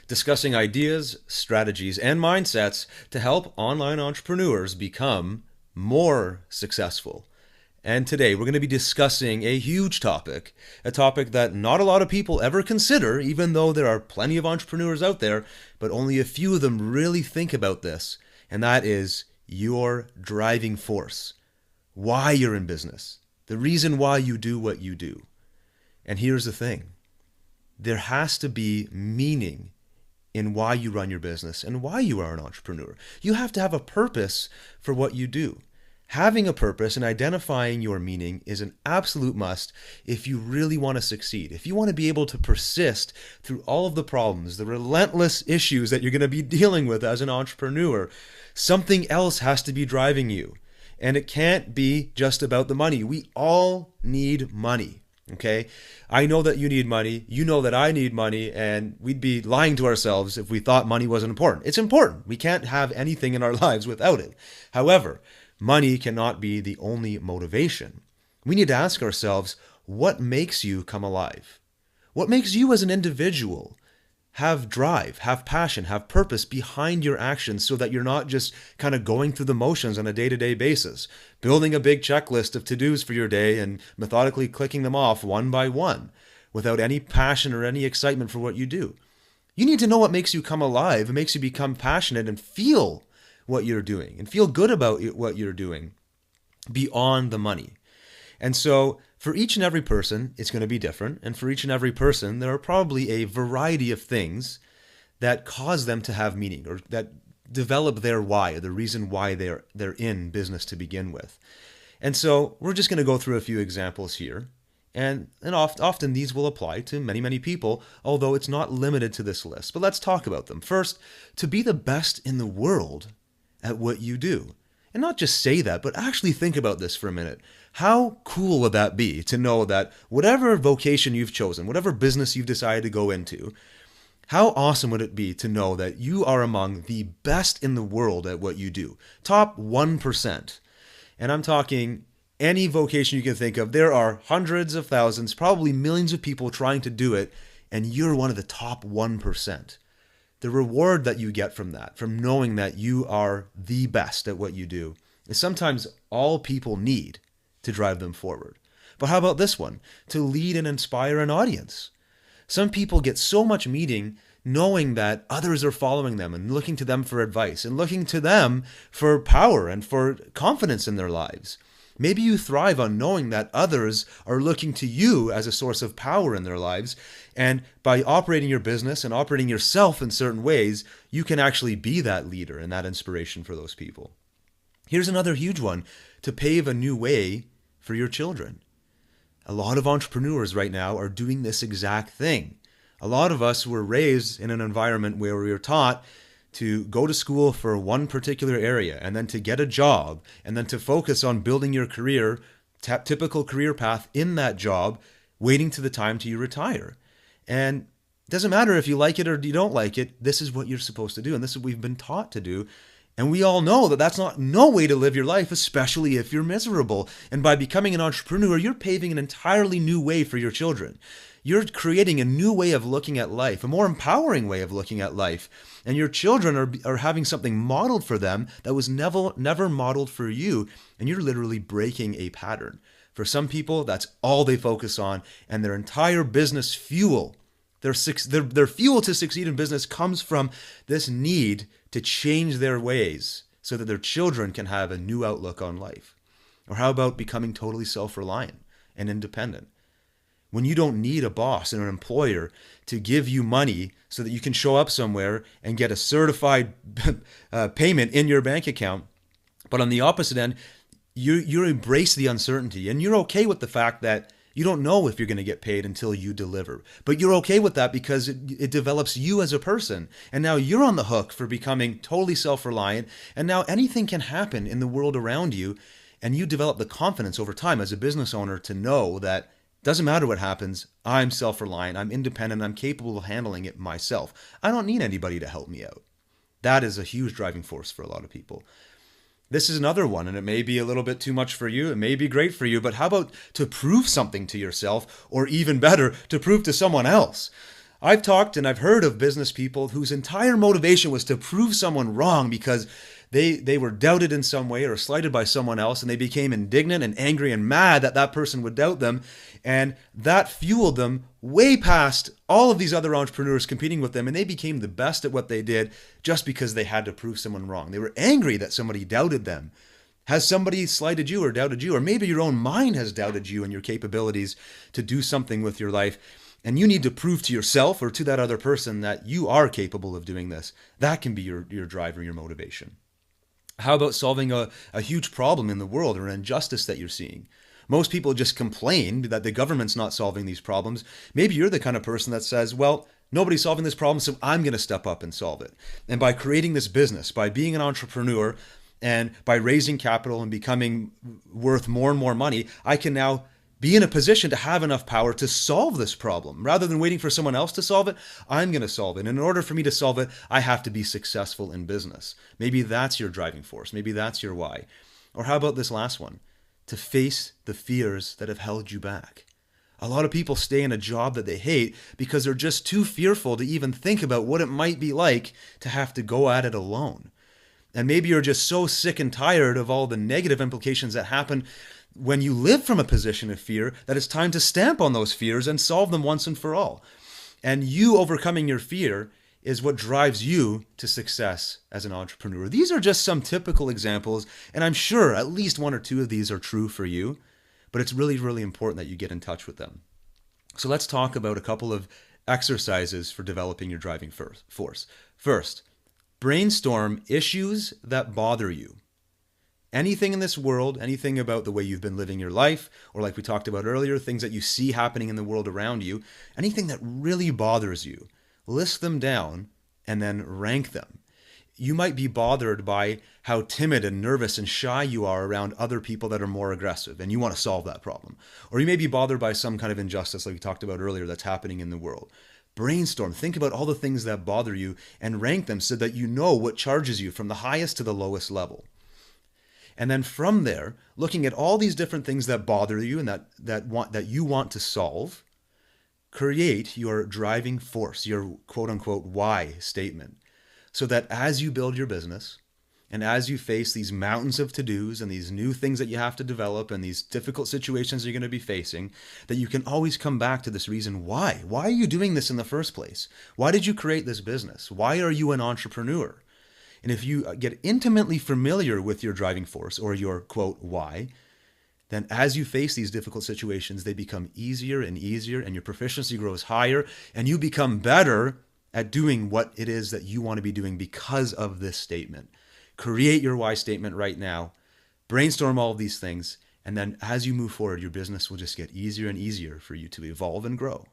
discussing ideas, strategies, and mindsets to help online entrepreneurs become more successful. And today we're going to be discussing a huge topic, a topic that not a lot of people ever consider, even though there are plenty of entrepreneurs out there, but only a few of them really think about this, and that is your driving force. Why you're in business, the reason why you do what you do. And here's the thing. There has to be meaning in why you run your business and why you are an entrepreneur. You have to have a purpose for what you do. Having a purpose and identifying your meaning is an absolute must if you really want to succeed. If you want to be able to persist through all of the problems, the relentless issues that you're going to be dealing with as an entrepreneur, something else has to be driving you. And it can't be just about the money. We all need money. Okay, I know that you need money. You know that I need money, and we'd be lying to ourselves if we thought money wasn't important. It's important. We can't have anything in our lives without it. However, money cannot be the only motivation. We need to ask ourselves, what makes you come alive? What makes you as an individual have drive, have passion, have purpose behind your actions so that you're not just kind of going through the motions on a day-to-day basis, building a big checklist of to-dos for your day and methodically clicking them off one by one without any passion or any excitement for what you do. You need to know what makes you come alive, it makes you become passionate and feel what you're doing and feel good about what you're doing beyond the money. And so for each and every person, it's going to be different. And for each and every person, there are probably a variety of things that cause them to have meaning or that develop their why, or the reason why they're in business to begin with. And so we're just going to go through a few examples here. And often these will apply to many, many people, although it's not limited to this list. But let's talk about them. First, to be the best in the world at what you do. And not just say that, but actually think about this for a minute. How cool would that be to know that whatever vocation you've chosen, whatever business you've decided to go into, how awesome would it be to know that you are among the best in the world at what you do? Top 1%. And I'm talking any vocation you can think of. There are hundreds of thousands, probably millions of people trying to do it, and you're one of the top 1%. The reward that you get from that, from knowing that you are the best at what you do, is sometimes all people need to drive them forward. But how about this one? To lead and inspire an audience. Some people get so much meaning knowing that others are following them and looking to them for advice and looking to them for power and for confidence in their lives. Maybe you thrive on knowing that others are looking to you as a source of power in their lives. And by operating your business and operating yourself in certain ways, you can actually be that leader and that inspiration for those people. Here's another huge one: to pave a new way for your children. A lot of entrepreneurs right now are doing this exact thing. A lot of us were raised in an environment where we were taught to go to school for one particular area and then to get a job and then to focus on building your career, typical career path in that job, waiting to the time till you retire. And it doesn't matter if you like it or you don't like it, this is what you're supposed to do. And this is what we've been taught to do. And we all know that that's not no way to live your life, especially if you're miserable. And by becoming an entrepreneur, you're paving an entirely new way for your children. You're creating a new way of looking at life, a more empowering way of looking at life. And your children are having something modeled for them that was never modeled for you. And you're literally breaking a pattern. For some people, that's all they focus on. And their entire business fuel, their fuel to succeed in business comes from this need to change their ways so that their children can have a new outlook on life. Or how about becoming totally self-reliant and independent? When you don't need a boss and an employer to give you money so that you can show up somewhere and get a certified payment in your bank account. But on the opposite end, you embrace the uncertainty and you're okay with the fact that you don't know if you're going to get paid until you deliver. But you're okay with that because it develops you as a person. And now you're on the hook for becoming totally self-reliant. And now anything can happen in the world around you. And you develop the confidence over time as a business owner to know that doesn't matter what happens, I'm self-reliant, I'm independent, I'm capable of handling it myself. I don't need anybody to help me out. That is a huge driving force for a lot of people. This is another one, and it may be a little bit too much for you, it may be great for you, but how about to prove something to yourself, or even better, to prove to someone else? I've talked and I've heard of business people whose entire motivation was to prove someone wrong because they were doubted in some way or slighted by someone else, and they became indignant and angry and mad that that person would doubt them. And that fueled them way past all of these other entrepreneurs competing with them, and they became the best at what they did just because they had to prove someone wrong. They were angry that somebody doubted them. Has somebody slighted you or doubted you? Or maybe your own mind has doubted you and your capabilities to do something with your life. And you need to prove to yourself or to that other person that you are capable of doing this. That can be your driver, your motivation. How about solving a huge problem in the world or an injustice that you're seeing? Most people just complain that the government's not solving these problems. Maybe you're the kind of person that says, well, nobody's solving this problem, so I'm going to step up and solve it. And by creating this business, by being an entrepreneur, and by raising capital and becoming worth more and more money, I can now be in a position to have enough power to solve this problem. Rather than waiting for someone else to solve it, I'm going to solve it. And in order for me to solve it, I have to be successful in business. Maybe that's your driving force. Maybe that's your why. Or how about this last one? To face the fears that have held you back. A lot of people stay in a job that they hate because they're just too fearful to even think about what it might be like to have to go at it alone. And maybe you're just so sick and tired of all the negative implications that happen when you live from a position of fear that it's time to stamp on those fears and solve them once and for all. And you overcoming your fear is what drives you to success as an entrepreneur. These are just some typical examples, and I'm sure at least one or two of these are true for you, but it's really, really important that you get in touch with them. So let's talk about a couple of exercises for developing your driving force. First, brainstorm issues that bother you. Anything in this world, anything about the way you've been living your life, or like we talked about earlier, things that you see happening in the world around you, anything that really bothers you, list them down and then rank them. You might be bothered by how timid and nervous and shy you are around other people that are more aggressive, and you want to solve that problem. Or you may be bothered by some kind of injustice like we talked about earlier that's happening in the world. Brainstorm, think about all the things that bother you and rank them so that you know what charges you from the highest to the lowest level. And then from there, looking at all these different things that bother you and that you want to solve, create your driving force, your quote unquote why statement, so that as you build your business and as you face these mountains of to-dos and these new things that you have to develop and these difficult situations you're going to be facing, that you can always come back to this reason why. Why are you doing this in the first place? Why did you create this business? Why are you an entrepreneur? And if you get intimately familiar with your driving force or your quote why, then as you face these difficult situations, they become easier and easier, and your proficiency grows higher, and you become better at doing what it is that you want to be doing because of this statement. Create your why statement right now. Brainstorm all of these things, and then as you move forward, your business will just get easier and easier for you to evolve and grow.